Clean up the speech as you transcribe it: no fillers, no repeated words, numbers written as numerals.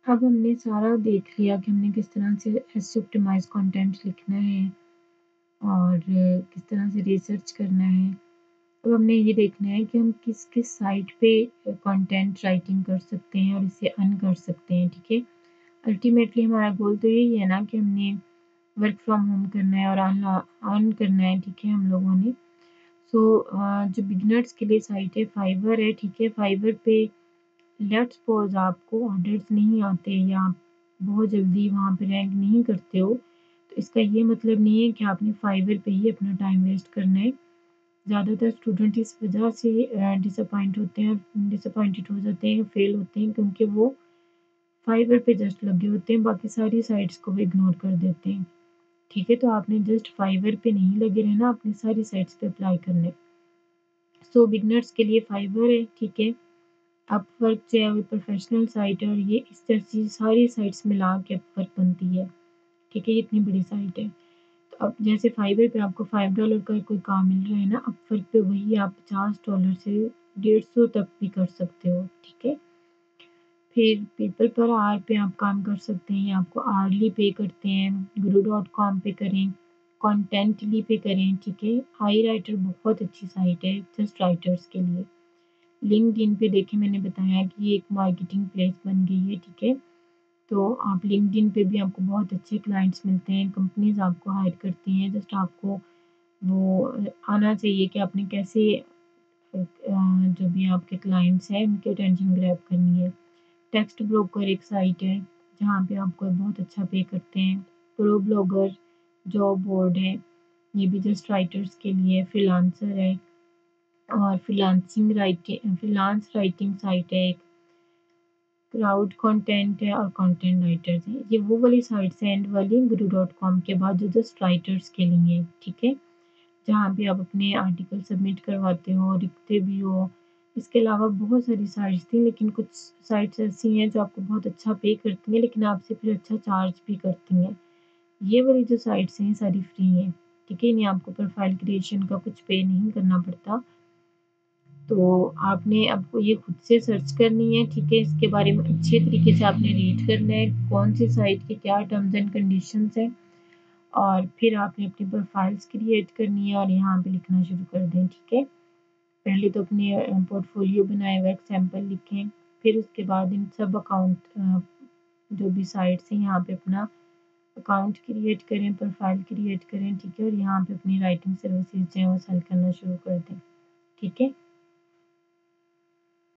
अब हमने सारा देख लिया कि हमने किस तरह से एसईओ ऑप्टिमाइज़ कंटेंट लिखना है और किस तरह से रिसर्च करना है। अब हमने ये देखना है कि हम किस किस साइट पे कंटेंट राइटिंग कर सकते हैं और इसे अर्न कर सकते हैं, ठीक है। अल्टीमेटली हमारा गोल तो यही है ना कि हमने वर्क फ्रॉम होम करना है और अर्न करना है, ठीक है, हम लोगों ने। जो बिगिनर्स के लिए साइट है फाइवर है, ठीक है। फाइवर पे लेट्स सपोज आपको ऑर्डर्स नहीं आते या आप बहुत जल्दी वहाँ पे रैंक नहीं करते हो, तो इसका ये मतलब नहीं है कि आपने फाइवर पे ही अपना टाइम वेस्ट करना है। ज़्यादातर स्टूडेंट इस वजह से डिसअपॉइंट होते हैं, डिसअपॉइंटेड हो जाते हैं, फेल होते हैं, क्योंकि वो फाइवर पे जस्ट लगे होते हैं, बाकी सारी साइट्स को भी इग्नोर कर देते हैं, ठीक है। तो आपने जस्ट फाइवर पे नहीं लगे रहना, अपनी सारी साइट्स पे अप्लाई करना है। बिगिनर्स के लिए फाइवर है, ठीक है। अपवर्क जो है वो प्रोफेशनल साइट है और ये इस तरह से सारी साइट्स मिला के अपवर्क बनती है, ठीक है। ये इतनी बड़ी साइट है। तो अब जैसे फाइवर पे आपको $5 का कोई काम मिल रहा है ना, अपवर्क पे वही आप $50 से 150 तक भी कर सकते हो, ठीक है। फिर पीपल पर आवर पे आप काम कर सकते हैं, आपको आवरली पे करते हैं, guru.com पे करें, कॉन्टेंटली पे करें, ठीक है। हाई राइटर बहुत अच्छी साइट है जस्ट राइटर्स के लिए। लिंक्डइन पे देखिए मैंने बताया कि ये एक मार्केटिंग प्लेस बन गई है, ठीक है। तो आप लिंक्डइन पे भी आपको बहुत अच्छे क्लाइंट्स मिलते हैं, कंपनीज़ आपको हायर करती हैं, जस्ट आपको वो आना चाहिए कि आपने कैसे जो भी आपके क्लाइंट्स हैं उनकी अटेंशन ग्रैब करनी है। टेक्स्ट ब्रोकर एक साइट है जहाँ पे आपको बहुत अच्छा पे करते हैं। प्रो ब्लॉगर जॉब बोर्ड है, ये भी जस्ट राइटर्स के लिए। फ्रीलांसर है और फ्रीलांस राइटिंग साइट है एक। क्राउड कंटेंट है और कंटेंट राइटर्स हैं। ये वो वाली साइट्स हैं एंड वाली guru.com के बाद जो जस्ट राइटर्स के लिए हैं, ठीक है। जहाँ पे आप अपने आर्टिकल सबमिट करवाते हो, लिखते भी हो। इसके अलावा बहुत सारी साइट्स थी, लेकिन कुछ साइट्स ऐसी हैं जो आपको बहुत अच्छा पे करती हैं, लेकिन आपसे फिर अच्छा चार्ज भी करती हैं। ये वाली जो साइट्स हैं सारी फ्री हैं, ठीक है। इन्हें आपको प्रोफाइल क्रिएशन का कुछ पे नहीं करना पड़ता। तो आपने आपको ये खुद से सर्च करनी है, ठीक है। इसके बारे में अच्छे तरीके से आपने रीड करना है, कौन सी साइट के क्या टर्म्स एंड कंडीशंस हैं, और फिर आपने अपनी प्रोफाइल्स क्रिएट करनी है और यहाँ पे लिखना शुरू कर दें, ठीक है। पहले तो अपने पोर्टफोलियो बनाए, वर्क सैंपल लिखें, फिर उसके बाद इन सब अकाउंट जो भी साइट्स हैं यहाँ पे अपना अकाउंट क्रिएट करें, प्रोफाइल क्रिएट करें, ठीक है। और यहाँ पे अपनी राइटिंग सर्विसेज जो है वो सेल करना शुरू कर दें, ठीक है।